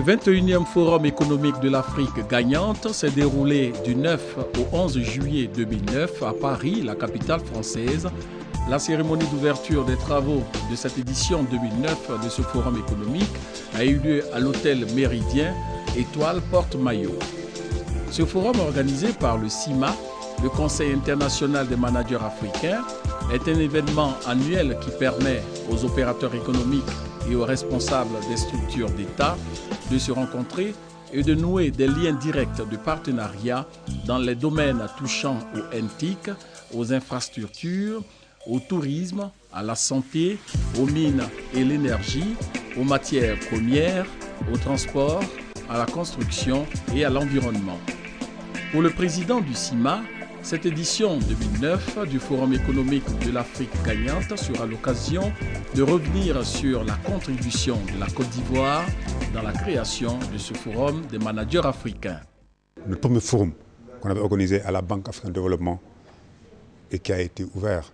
21e Forum économique de l'Afrique gagnante s'est déroulé du 9 au 11 juillet 2009 à Paris, la capitale française. La cérémonie d'ouverture des travaux de cette édition 2009 de ce forum économique a eu lieu à l'hôtel Méridien, Étoile Porte-Maillot. Ce forum organisé par le CIMA, le Conseil international des managers africains, est un événement annuel qui permet aux opérateurs économiques et aux responsables des structures d'État de se rencontrer et de nouer des liens directs de partenariat dans les domaines touchant au NTIC, aux infrastructures, au tourisme, à la santé, aux mines et l'énergie, aux matières premières, au transport, à la construction et à l'environnement. Pour le président du CIMA, cette édition 2009 du Forum économique de l'Afrique gagnante sera l'occasion de revenir sur la contribution de la Côte d'Ivoire dans la création de ce Forum des managers africains. Le premier forum qu'on avait organisé à la Banque africaine de développement et qui a été ouvert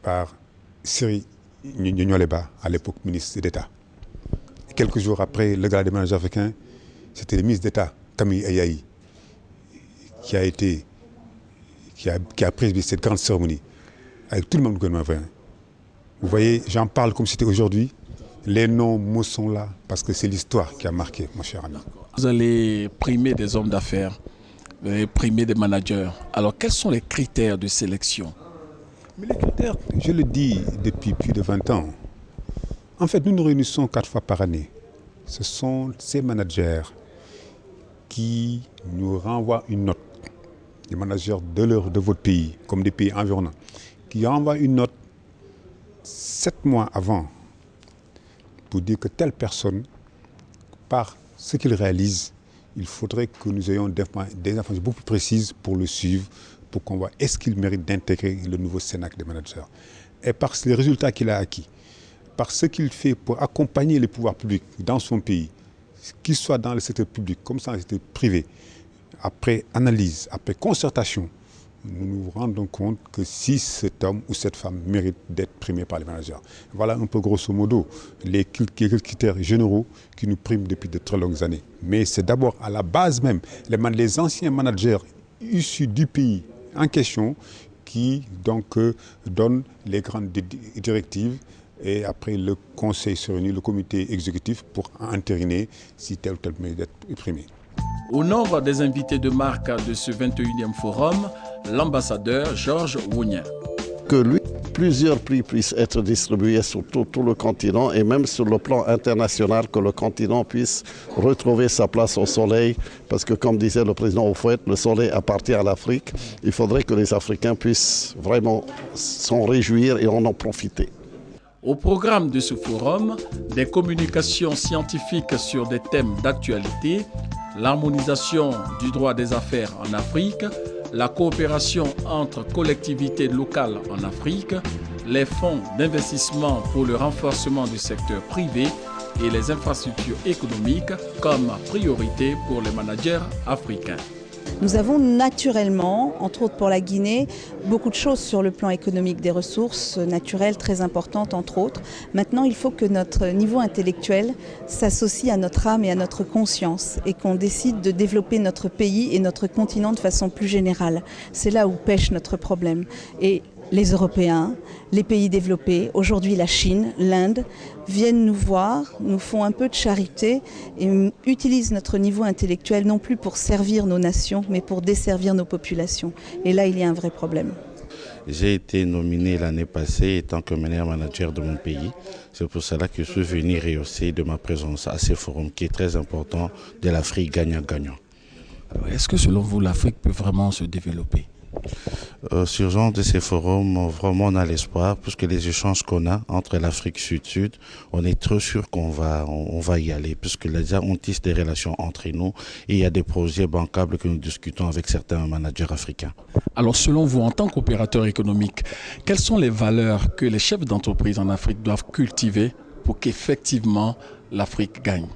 par Siri Nyoleba, à l'époque ministre d'État. Quelques jours après le gala des managers africains, c'était le ministre d'État, Camille Ayayi, qui a présidé cette grande cérémonie avec tout le monde du gouvernement africain. Vous voyez, j'en parle comme si c'était aujourd'hui. Les noms me sont là parce que c'est l'histoire qui a marqué, mon cher ami. Vous allez primer des hommes d'affaires, vous allez primer des managers. Alors, quels sont les critères de sélection? Mais les critères, je le dis depuis plus de 20 ans. En fait, nous nous réunissons 4 fois par année. Ce sont ces managers qui nous renvoient une note. Les managers de votre pays, comme des pays environnants, qui envoient une note 7 mois avant pour dire que telle personne, par ce qu'il réalise, il faudrait que nous ayons des informations beaucoup plus précises pour le suivre, pour qu'on voit est-ce qu'il mérite d'intégrer le nouveau Cénacle des managers. Et par les résultats qu'il a acquis, par ce qu'il fait pour accompagner les pouvoirs publics dans son pays, qu'il soit dans le secteur public comme dans le secteur privé, après analyse, après concertation, nous nous rendons compte que si cet homme ou cette femme mérite d'être primé par les managers. Voilà un peu grosso modo les critères généraux qui nous priment depuis de très longues années. Mais c'est d'abord à la base même les anciens managers issus du pays en question qui donc donnent les grandes directives et après le conseil se réunit, le comité exécutif pour entériner si tel ou tel mérite d'être primé. Au nombre des invités de marque de ce 21e forum, l'ambassadeur Georges Wounien. Que lui, plusieurs prix puissent être distribués sur tout le continent et même sur le plan international, que le continent puisse retrouver sa place au soleil. Parce que comme disait le président Houphouët, le soleil appartient à l'Afrique. Il faudrait que les Africains puissent vraiment s'en réjouir et en profiter. Au programme de ce forum, des communications scientifiques sur des thèmes d'actualité, l'harmonisation du droit des affaires en Afrique, la coopération entre collectivités locales en Afrique, les fonds d'investissement pour le renforcement du secteur privé et les infrastructures économiques comme priorité pour les managers africains. Nous avons naturellement, entre autres pour la Guinée, beaucoup de choses sur le plan économique, des ressources naturelles très importantes entre autres. Maintenant, il faut que notre niveau intellectuel s'associe à notre âme et à notre conscience et qu'on décide de développer notre pays et notre continent de façon plus générale. C'est là où pêche notre problème. Et les Européens, les pays développés, aujourd'hui la Chine, l'Inde, viennent nous voir, nous font un peu de charité et utilisent notre niveau intellectuel non plus pour servir nos nations, mais pour desservir nos populations. Et là, il y a un vrai problème. J'ai été nominé l'année passée en tant que meilleur manager de mon pays. C'est pour cela que je suis venu rehausser de ma présence à ce forum qui est très important de l'Afrique gagnant-gagnant. Est-ce que selon vous, l'Afrique peut vraiment se développer ? Sur genre de ces forums, vraiment on a l'espoir, puisque les échanges qu'on a entre l'Afrique Sud-Sud, on est trop sûr qu'on va y aller, puisque déjà on tisse des relations entre nous et il y a des projets bancables que nous discutons avec certains managers africains. Alors selon vous, en tant qu'opérateur économique, quelles sont les valeurs que les chefs d'entreprise en Afrique doivent cultiver pour qu'effectivement l'Afrique gagne ?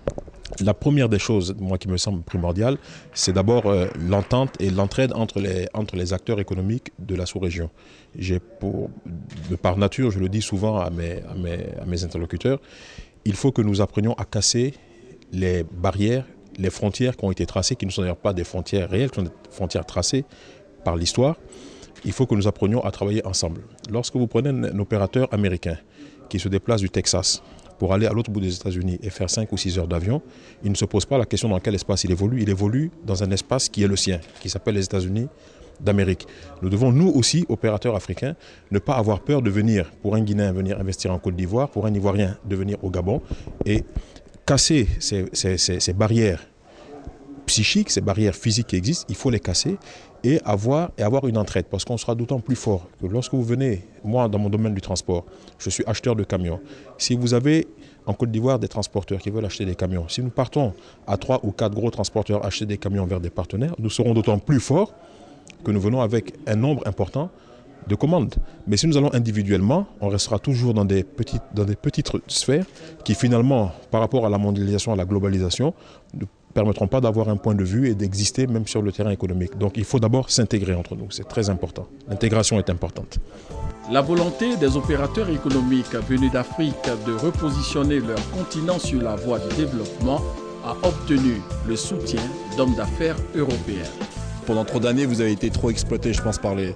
La première des choses, moi, qui me semble primordiale, c'est d'abord l'entente et l'entraide entre les acteurs économiques de la sous-région. De par nature, je le dis souvent à mes interlocuteurs, il faut que nous apprenions à casser les barrières, les frontières qui ont été tracées, qui ne sont d'ailleurs pas des frontières réelles, qui sont des frontières tracées par l'histoire. Il faut que nous apprenions à travailler ensemble. Lorsque vous prenez un opérateur américain qui se déplace du Texas pour aller à l'autre bout des États-Unis et faire 5 ou 6 heures d'avion, il ne se pose pas la question dans quel espace il évolue. Il évolue dans un espace qui est le sien, qui s'appelle les États-Unis d'Amérique. Nous devons, nous aussi, opérateurs africains, ne pas avoir peur de venir, pour un Guinéen, venir investir en Côte d'Ivoire, pour un Ivoirien, de venir au Gabon et casser ces barrières psychiques, ces barrières physiques qui existent, il faut les casser et avoir une entraide, parce qu'on sera d'autant plus fort que lorsque vous venez, moi dans mon domaine du transport, je suis acheteur de camions. Si vous avez en Côte d'Ivoire des transporteurs qui veulent acheter des camions, si nous partons à 3 ou 4 gros transporteurs acheter des camions vers des partenaires, nous serons d'autant plus forts que nous venons avec un nombre important de commandes. Mais si nous allons individuellement, on restera toujours dans des petites sphères qui finalement, par rapport à la mondialisation, à la globalisation, ne permettront pas d'avoir un point de vue et d'exister même sur le terrain économique. Donc il faut d'abord s'intégrer entre nous, c'est très important. L'intégration est importante. La volonté des opérateurs économiques venus d'Afrique de repositionner leur continent sur la voie du développement a obtenu le soutien d'hommes d'affaires européens. Pendant trop d'années, vous avez été trop exploité, je pense, par les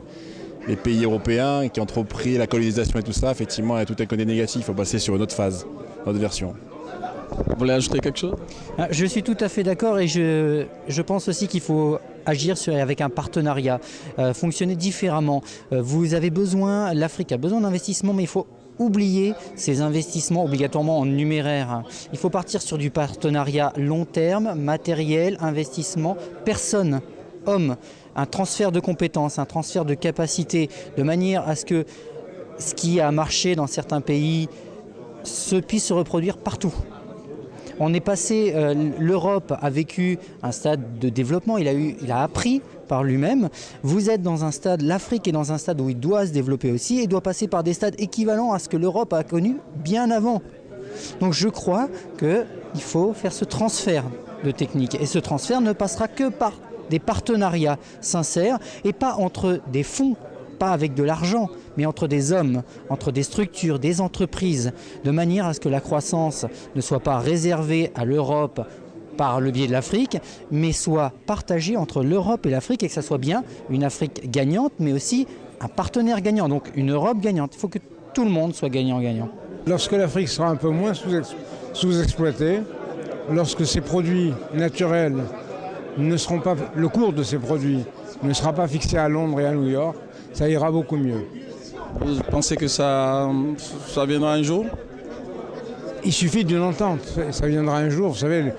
pays européens qui ont trop pris la colonisation et tout ça. Effectivement, il y a tout un côté négatif. Il faut passer sur une autre phase, une autre version. Vous voulez ajouter quelque chose? Je suis tout à fait d'accord et je pense aussi qu'il faut agir avec un partenariat, fonctionner différemment. Vous avez besoin, l'Afrique a besoin d'investissements, mais il faut oublier ces investissements obligatoirement en numéraire. Il faut partir sur du partenariat long terme, matériel, investissement, personne, homme, un transfert de compétences, un transfert de capacités, de manière à ce que ce qui a marché dans certains pays puisse se reproduire partout. On est passé, l'Europe a vécu un stade de développement, il a appris par lui-même. Vous êtes dans un stade, l'Afrique est dans un stade où il doit se développer aussi et doit passer par des stades équivalents à ce que l'Europe a connu bien avant. Donc je crois qu'il faut faire ce transfert de technique et ce transfert ne passera que par des partenariats sincères et pas entre des fonds, pas avec de l'argent, mais entre des hommes, entre des structures, des entreprises, de manière à ce que la croissance ne soit pas réservée à l'Europe par le biais de l'Afrique, mais soit partagée entre l'Europe et l'Afrique et que ça soit bien une Afrique gagnante, mais aussi un partenaire gagnant, donc une Europe gagnante. Il faut que tout le monde soit gagnant-gagnant. Lorsque l'Afrique sera un peu moins sous-exploitée, lorsque ses produits naturels ne seront pas, le cours de ces produits ne sera pas fixé à Londres et à New York, ça ira beaucoup mieux. Vous pensez que ça viendra un jour? Il suffit d'une entente, ça viendra un jour. Vous savez,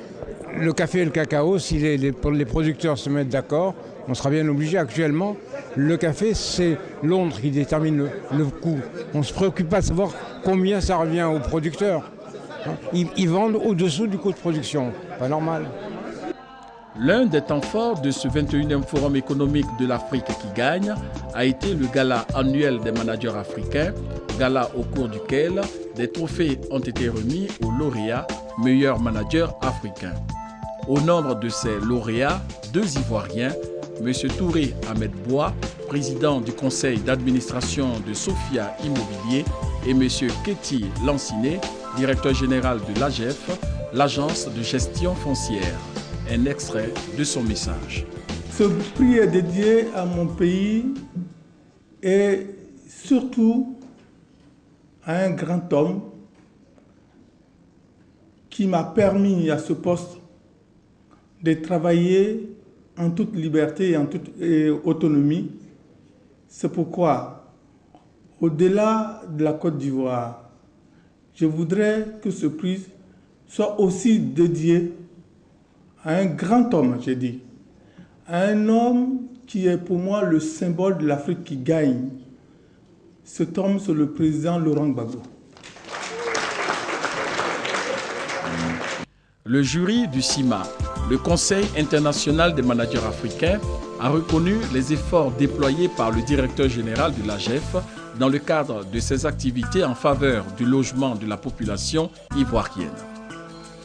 le café et le cacao, si les producteurs se mettent d'accord, on sera bien obligé. Actuellement, le café, c'est Londres qui détermine le coût. On ne se préoccupe pas de savoir combien ça revient aux producteurs. Ils vendent au-dessous du coût de production, pas normal. L'un des temps forts de ce 21e Forum économique de l'Afrique qui gagne a été le gala annuel des managers africains, gala au cours duquel des trophées ont été remis aux lauréats meilleurs managers africains. Au nombre de ces lauréats, 2 Ivoiriens, M. Touré Ahmed Bois, président du conseil d'administration de Sophia Immobilier, et M. Keti Lanciné, directeur général de l'AGEF, l'agence de gestion foncière. Un extrait de son message. Ce prix est dédié à mon pays et surtout à un grand homme qui m'a permis à ce poste de travailler en toute liberté et en toute autonomie. C'est pourquoi, au-delà de la Côte d'Ivoire, je voudrais que ce prix soit aussi dédié à un grand homme, j'ai dit, à un homme qui est pour moi le symbole de l'Afrique qui gagne. Cet homme, c'est le président Laurent Gbagbo. Le jury du CIMA, le Conseil international des managers africains, a reconnu les efforts déployés par le directeur général de l'AGEF dans le cadre de ses activités en faveur du logement de la population ivoirienne.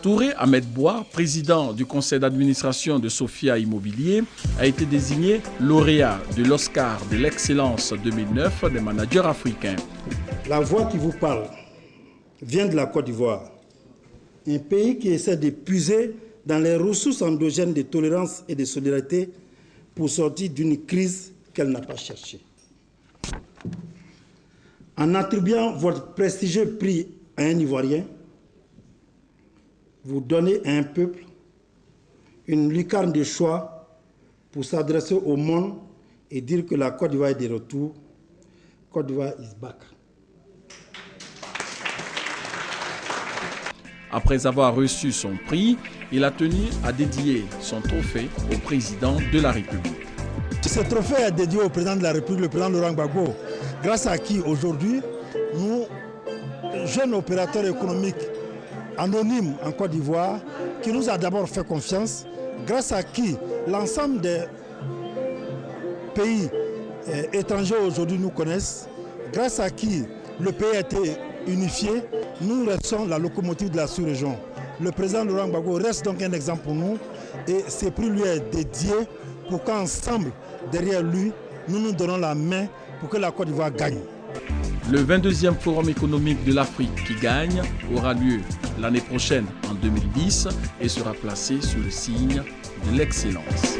Touré Ahmed Bois, président du conseil d'administration de Sophia Immobilier, a été désigné lauréat de l'Oscar de l'excellence 2009 des managers africains. La voix qui vous parle vient de la Côte d'Ivoire. Un pays qui essaie de puiser dans les ressources endogènes de tolérance et de solidarité pour sortir d'une crise qu'elle n'a pas cherchée. En attribuant votre prestigieux prix à un Ivoirien, vous donnez à un peuple une lucarne de choix pour s'adresser au monde et dire que la Côte d'Ivoire est de retour. Côte d'Ivoire is back. Après avoir reçu son prix, il a tenu à dédier son trophée au président de la République. Ce trophée est dédié au président de la République, le président Laurent Gbagbo, grâce à qui aujourd'hui, nous, jeunes opérateurs économiques anonymes en Côte d'Ivoire, qui nous a d'abord fait confiance, grâce à qui l'ensemble des pays étrangers aujourd'hui nous connaissent, grâce à qui le pays a été unifié, nous restons la locomotive de la sous-région. Le président Laurent Gbagbo reste donc un exemple pour nous et ce prix lui est dédié pour qu'ensemble, derrière lui, nous nous donnons la main pour que la Côte d'Ivoire gagne. Le 22e Forum économique de l'Afrique qui gagne aura lieu l'année prochaine en 2010 et sera placé sous le signe de l'excellence.